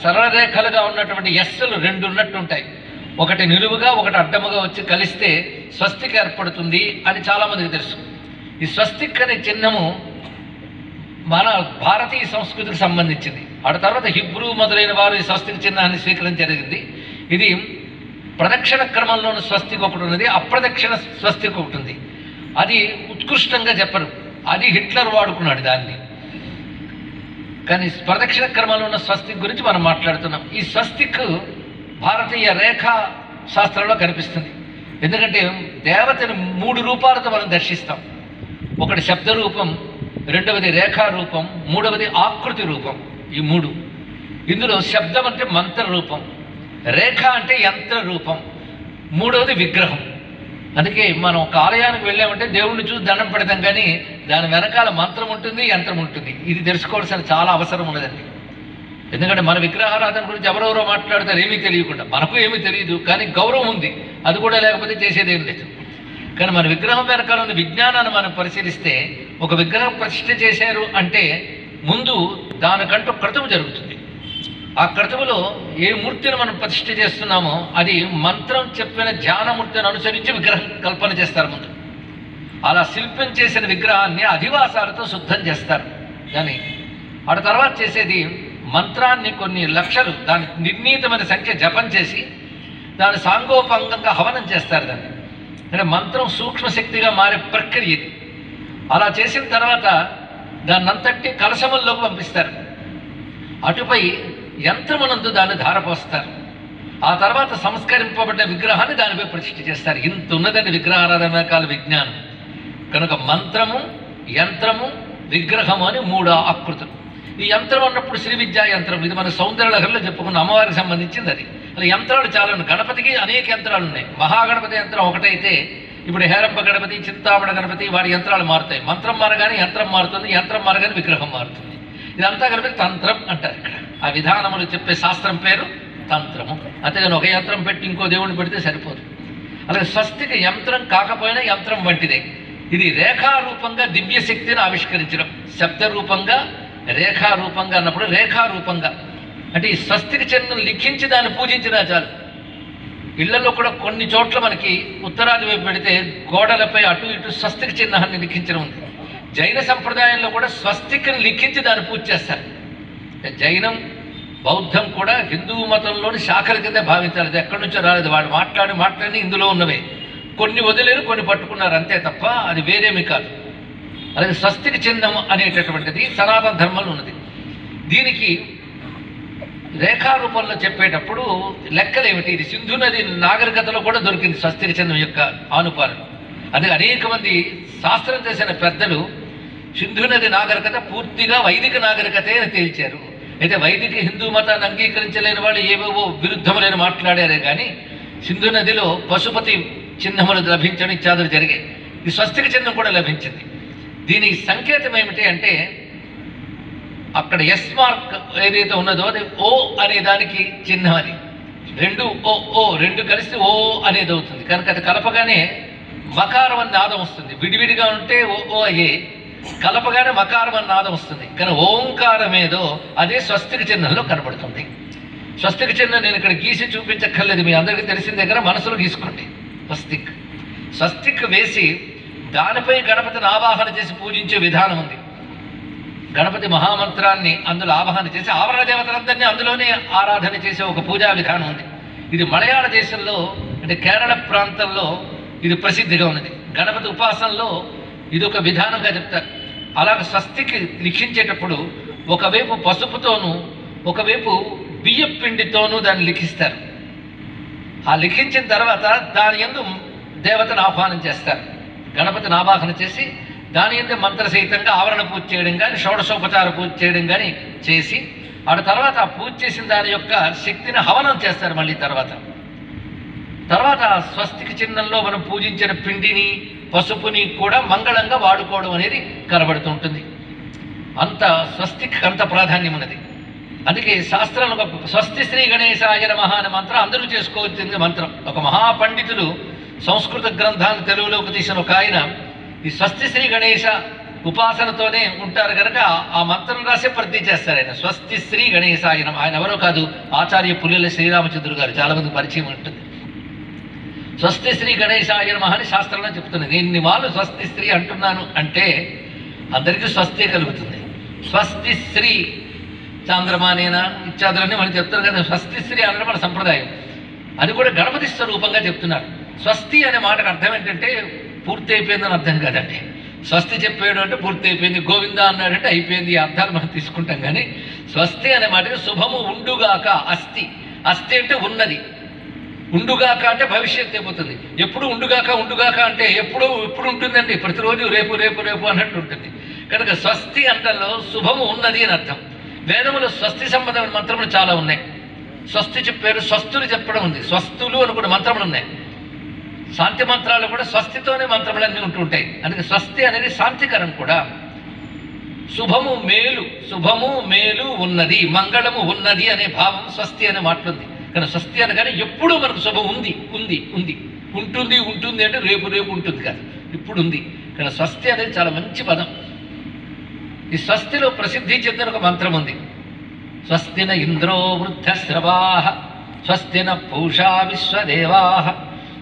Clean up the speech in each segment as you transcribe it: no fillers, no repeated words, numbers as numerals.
సరళ రేఖలుగా ఉన్నటువంటి ఎస్సులు రెండు ఉన్నట్టు ఉంటాయి. ఒకటి నిలువుగా ఒకటి అడ్డముగా వచ్చి కలిస్తే స్వస్తిక్ ఏర్పడుతుంది అని చాలామందికి తెలుసు. ఈ స్వస్తిక్ అనే చిహ్నము మన భారతీయ సంస్కృతికి సంబంధించింది. ఆ తర్వాత హిబ్రూ మొదలైన వారు ఈ స్వస్తిక్ చిహ్నాన్ని స్వీకరించడం జరిగింది. ఇది ప్రదక్షిణ క్రమంలోని స్వస్తిక్ ఒకటి ఉన్నది, అప్రదక్షిణ స్వస్తిక్ ఒకటి ఉంది. అది ఉత్కృష్టంగా చెప్పరు, అది హిట్లర్ వాడుకున్నాడు దాన్ని. కానీ ప్రదక్షిణ క్రమంలో ఉన్న స్వస్తిక్ గురించి మనం మాట్లాడుతున్నాం. ఈ స్వస్తిక్ భారతీయ రేఖా శాస్త్రంలో కనిపిస్తుంది. ఎందుకంటే దేవతను 3 రూపాలతో మనం దర్శిస్తాం. ఒకటి శబ్ద రూపం, రెండవది రేఖా రూపం, మూడవది ఆకృతి రూపం. ఈ 3. ఇందులో శబ్దం అంటే మంత్ర రూపం, రేఖ అంటే యంత్ర రూపం, మూడవది విగ్రహం. అందుకే మనం ఒక ఆలయానికి వెళ్ళామంటే దేవుణ్ణి చూసి దండం పెడతాం, కానీ దాని వెనకాల మంత్రం ఉంటుంది, యంత్రం ఉంటుంది. ఇది తెలుసుకోవాల్సిన చాలా అవసరం ఉన్నదండి. ఎందుకంటే మన విగ్రహారాధన గురించి ఎవరెవరో మాట్లాడతారు ఏమీ తెలియకుండా. మనకు ఏమీ తెలియదు, కానీ గౌరవం ఉంది. అది కూడా లేకపోతే చేసేదేం లేదు. కానీ మన విగ్రహం వెనకాల ఉన్న విజ్ఞానాన్ని మనం పరిశీలిస్తే, ఒక విగ్రహం ప్రతిష్ఠ చేశారు అంటే ముందు దానికంటూ క్రతువు జరుగుతుంది. ఆ క్రతువులో ఏ మూర్తిని మనం ప్రతిష్ఠ చేస్తున్నామో అది మంత్రం చెప్పిన ధ్యానమూర్తిని అనుసరించి విగ్రహం కల్పన చేస్తారు ముందు. అలా శిల్పం చేసిన విగ్రహాన్ని అధివాసాలతో శుద్ధం చేస్తారు. కానీ ఆ తర్వాత చేసేది మంత్రాన్ని కొన్ని లక్షలు దాని నిర్ణీతమైన సంఖ్య జపం చేసి దాని సాంగోపాంగంగా హవనం చేస్తారు. దాన్ని అంటే మంత్రం సూక్ష్మశక్తిగా మారే ప్రక్రియ ఇది. అలా చేసిన తర్వాత దాన్నంతటి కలశముల్లోకి పంపిస్తారు. అటుపై యంత్రమునందు దాన్ని ధారపోస్తారు. ఆ తర్వాత సంస్కరింపబడ్డ విగ్రహాన్ని దానిపై ప్రతిష్ఠ చేస్తారు. ఇంత ఉన్నదండి విగ్రహారాధన వెనకాల విజ్ఞానం. కనుక మంత్రము, యంత్రము, విగ్రహము అని 3 ఆకృతులు. ఈ యంత్రం అన్నప్పుడు శ్రీ విద్యా యంత్రం, ఇది మన సౌందర్యలహరిలో చెప్పుకున్న అమ్మవారికి సంబంధించింది. అది అలా యంత్రాలు చాలా ఉన్నాయి. గణపతికి అనేక యంత్రాలు ఉన్నాయి. మహాగణపతి యంత్రం ఒకటైతే ఇప్పుడు హేరంబ గణపతి, చింతామణ గణపతి వాడి యంత్రాలు మారుతాయి. మంత్రం మారగానే యంత్రం మారుతుంది, యంత్రం మారగానే విగ్రహం మారుతుంది. ఇదంతా కలిపి తంత్రం అంటారు. ఇక్కడ ఆ విధానములు చెప్పే శాస్త్రం పేరు తంత్రము. అంతేగాని ఒక యంత్రం పెట్టి ఇంకో దేవుడిని పెడితే సరిపోదు. అలాగే స్వస్తికి యంత్రం కాకపోయినా యంత్రం వంటిదే. ఇది రేఖారూపంగా దివ్యశక్తిని ఆవిష్కరించడం. శబ్ద రూపంగా, రేఖారూపంగా అన్నప్పుడు రేఖారూపంగా అంటే ఈ స్వస్తికి చిహ్నం లిఖించి దాన్ని పూజించినా చాలు. ఇళ్లలో కూడా కొన్ని చోట్ల మనకి ఉత్తరాది వైపు పెడితే గోడలపై అటు ఇటు స్వస్తిక చిహ్నాన్ని లిఖించడం ఉంది. జైన సంప్రదాయంలో కూడా స్వస్తికను లిఖించి దాన్ని పూజ చేస్తారు. జైనం, బౌద్ధం కూడా హిందూ మతంలోని శాఖల కింద భావించాలి. అది ఎక్కడి నుంచో రాలేదు. వాళ్ళు మాట్లాడి ఇందులో ఉన్నవే. కొన్ని వదిలేరు, కొన్ని పట్టుకున్నారు, అంతే తప్ప అది వేరేమి కాదు. అలాగే స్వస్తిక చిహ్నం అనేటటువంటిది సనాతన ధర్మంలో ఉన్నది. దీనికి రేఖారూపంలో చెప్పేటప్పుడు లెక్కలేమిటి? ఇది సింధు నది నాగరికతలో కూడా దొరికింది స్వస్తిక చిహ్నం యొక్క ఆనుపాలను. అది అనేక మంది శాస్త్రం చేసిన పెద్దలు సింధు నది నాగరికత పూర్తిగా వైదిక నాగరికతే అని తేల్చారు. అయితే వైదిక హిందూ మతాన్ని అంగీకరించలేని వాళ్ళు ఏవేవో విరుద్ధములైన మాట్లాడారే కానీ సింధు నదిలో పశుపతి చిహ్నములు లభించడం ఇత్యాదులు జరిగాయి. ఈ స్వస్తిక చిహ్నం కూడా లభించింది. దీని సంకేతం ఏమిటి అంటే అక్కడ ఎస్ మార్క్ ఏదైతే ఉన్నదో అది ఓ అనే దానికి చిహ్నం. అది రెండు కలిసి ఓ అనేది అవుతుంది. కనుక అది కలపగానే మకారం అని నాదం వస్తుంది. విడివిడిగా ఉంటే ఓ అయ్యే, కలపగానే మకారం అని నాదం వస్తుంది. కానీ ఓంకారం ఏదో అదే స్వస్తిక చిహ్నంలో కనబడుతుంది. స్వస్తిక చిహ్నం నేను ఇక్కడ గీసి చూపించక్కర్లేదు, మీ అందరికీ తెలిసిన దగ్గర మనసులో గీసుకోండి. స్వస్తిక్ వేసి దానిపై గణపతిని ఆవాహన చేసి పూజించే విధానం ఉంది. గణపతి మహామంత్రాన్ని అందులో ఆవాహన చేసి ఆవరణ దేవతలందరినీ అందులోనే ఆరాధన చేసే ఒక పూజా విధానం ఉంది. ఇది మలయాళ దేశంలో అంటే కేరళ ప్రాంతంలో ఇది ప్రసిద్ధిగా ఉన్నది. గణపతి ఉపాసనలో ఇది ఒక విధానంగా చెప్తారు. అలాగే స్వస్తికి లిఖించేటప్పుడు ఒకవైపు పసుపుతోనూ ఒకవైపు బియ్యం పిండితోనూ దాన్ని లిఖిస్తారు. ఆ లిఖించిన తర్వాత దాని యందు దేవతను ఆహ్వానం చేస్తారు. గణపతిని ఆవాహన చేసి దాని యందు మంత్రసహితంగా ఆవరణ పూజ చేయడం కానీ షోడశోపచార పూజ చేయడం కానీ చేసి ఆ తర్వాత ఆ పూజ చేసిన దాని యొక్క శక్తిని హవనం చేస్తారు. మళ్ళీ తర్వాత స్వస్తిక చిహ్నంలో మనం పూజించిన పిండిని పసుపుని కూడా మంగళంగా వాడుకోవడం అనేది కనబడుతుంటుంది. అంత స్వస్తికి అంత ప్రాధాన్యం ఉన్నది. అందుకే శాస్త్రంలో స్వస్తి శ్రీ గణేశాయ నమః అనే మంత్రం అందరూ చేసుకోవాల్సింది మంత్రం. ఒక మహాపండితులు సంస్కృత గ్రంథాన్ని తెలుగులోకి తీసిన ఒక ఆయన ఈ స్వస్తి శ్రీ గణేశ ఉపాసనతోనే ఉంటారు కనుక ఆ మంత్రం రాసే ప్రతి చేస్తారు ఆయన. స్వస్తి శ్రీ గణేశాయ నమః. ఆయన ఎవరో కాదు, ఆచార్య పుల్లెల శ్రీరామచంద్రుడు గారు. చాలా మంది పరిచయం ఉంటుంది. స్వస్తి శ్రీ గణేశాయ నమః అని శాస్త్రంలో చెప్తున్నది. ఇన్ని మాలు స్వస్తి శ్రీ అంటున్నాను అంటే అందరికీ స్వస్తి కలుగుతుంది. స్వస్తి శ్రీ చాంద్రమానేన ఇత్యాదులన్నీ మనం చెప్తారు కదా. స్వస్తి శ్రీ అనడం మన సంప్రదాయం. అది కూడా గణపతి స్వరూపంగా చెప్తున్నారు. స్వస్తి అనే మాటకు అర్థం ఏంటంటే పూర్తి అయిపోయిందని అర్థం కాదండి. స్వస్తి చెప్పాడు అంటే పూర్తి అయిపోయింది, గోవింద అన్నాడంటే అయిపోయింది, ఈ అర్థాలు మనం తీసుకుంటాం. కానీ స్వస్తి అనే మాటకి శుభము ఉండుగాక. అస్తి, అస్తి అంటే ఉన్నది, ఉండుగాక అంటే భవిష్యత్తు అయిపోతుంది. ఎప్పుడు ఉండుగాక, ఉండుగాక అంటే ఎప్పుడు ఉంటుందండి, ప్రతిరోజు రేపు రేపు రేపు అన్నట్టు ఉంటుంది. కనుక స్వస్తి అంటలో శుభము ఉన్నది అని అర్థం. వేదములు స్వస్తి సంబంధమైన మంత్రములు చాలా ఉన్నాయి. స్వస్తి చెప్పారు, స్వస్తులు చెప్పడం ఉంది, స్వస్తులు అని కూడా మంత్రములు ఉన్నాయి. శాంతి మంత్రాలు కూడా స్వస్తితోనే మంత్రములన్నీ ఉంటుంటాయి. అందుకే స్వస్తి అనేది శాంతికరం కూడా. శుభము మేలు, శుభము మేలు ఉన్నది, మంగళము ఉన్నది అనే భావం స్వస్తి అనే మాటలుంది. కానీ స్వస్తి అనగానే ఎప్పుడూ మనకు శుభం ఉంది ఉంది ఉంది ఉంటుంది ఉంటుంది అంటే రేపు రేపు ఉంటుంది కాదు, ఇప్పుడు ఉంది. కానీ స్వస్తి అనేది చాలా మంచి పదం. ఈ స్వస్తిలో ప్రసిద్ధి చెందిన ఒక మంత్రం ఉంది. స్వస్తిన ఇంద్రో వృద్ధశ్రవాః, స్వస్తిన పూషా విశ్వదేవాః,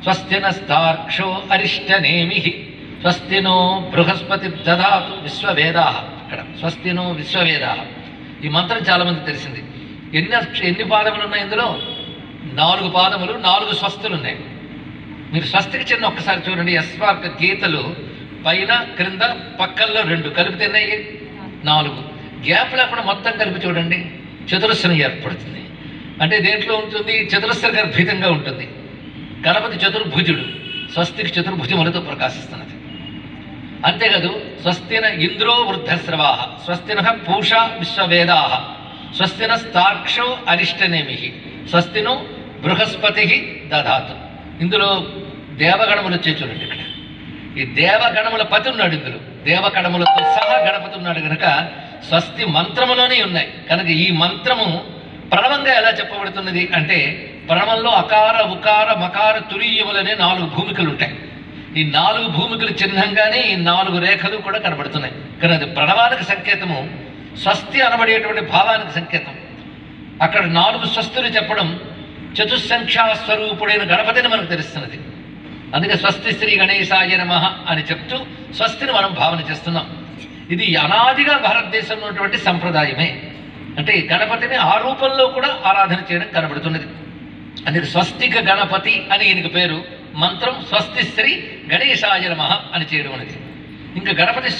స్వస్తిన స్థార్క్షో అరిష్టనేమిః, స్వస్తినో బృహస్పతి దదాతు విశ్వవేదాః. ఇక్కడ స్వస్తినో విశ్వవేదాః. ఈ మంత్రం చాలా మంది తెలిసింది. ఎన్ని పాదములు ఉన్నాయి ఇందులో? 4 పాదములు, 4 స్వస్తులు ఉన్నాయి. మీరు స్వస్తికి చిన్న ఒక్కసారి చూడండి. యస్మాత్ గీతలు పైన క్రింద పక్కల్లో 2 కలిపితే ఎన్నయ్యి? 4. గ్యాప్ లేకుండా మొత్తం కలిపి చూడండి, చతురస్రం ఏర్పడుతుంది. అంటే దేంట్లో ఉంటుంది? చతురస్ర గర్భితంగా ఉంటుంది. గణపతి చతుర్భుజుడు, స్వస్తికి చతుర్భుజములతో ప్రకాశిస్తున్నది. అంతేకాదు స్వస్తిన ఇంద్రో వృద్ధశ్రవాః, స్వస్తిన పూషా విశ్వవేదాః, స్వస్తిన స్థార్క్షో అరిష్టనేమిః, స్వస్తినో బృహస్పతి దదాతు. ఇందులో దేవగణములు వచ్చే చూడండి. ఇక్కడ ఈ దేవగణముల పతి ఉన్నాడు. ఇందులో దేవగణములతో సహా గణపతి ఉన్నాడు కనుక స్వస్తి మంత్రములోనే ఉన్నాయి. కనుక ఈ మంత్రము ప్రణవంగా ఎలా చెప్పబడుతున్నది అంటే, ప్రణవంలో అకార ఉకార మకార తురీయములనే 4 భూమికలు ఉంటాయి. ఈ 4 భూమికల చిహ్నంగానే ఈ 4 రేఖలు కూడా కనబడుతున్నాయి. కానీ అది ప్రణవానికి సంకేతము, స్వస్తి అనబడేటువంటి భావానికి సంకేతం. అక్కడ 4 స్వస్తులు చెప్పడం చతుస్సంఖ్యా స్వరూపుడైన గణపతిని మనకు తెలుస్తున్నది. అందుకే స్వస్తి శ్రీ గణేశాయ నమః అని చెప్తూ స్వస్తిని మనం భావన చేస్తున్నాం. ఇది అనాదిగా భారతదేశంలో ఉన్నటువంటి సంప్రదాయమే. అంటే గణపతిని ఆ రూపంలో కూడా ఆరాధన చేయడం కనబడుతున్నది. అందుకే స్వస్తిక గణపతి అని ఈయనకి పేరు. మంత్రం స్వస్తి శ్రీ గణేశాయ నమః అని చేయడం అనేది. ఇంకా గణపతి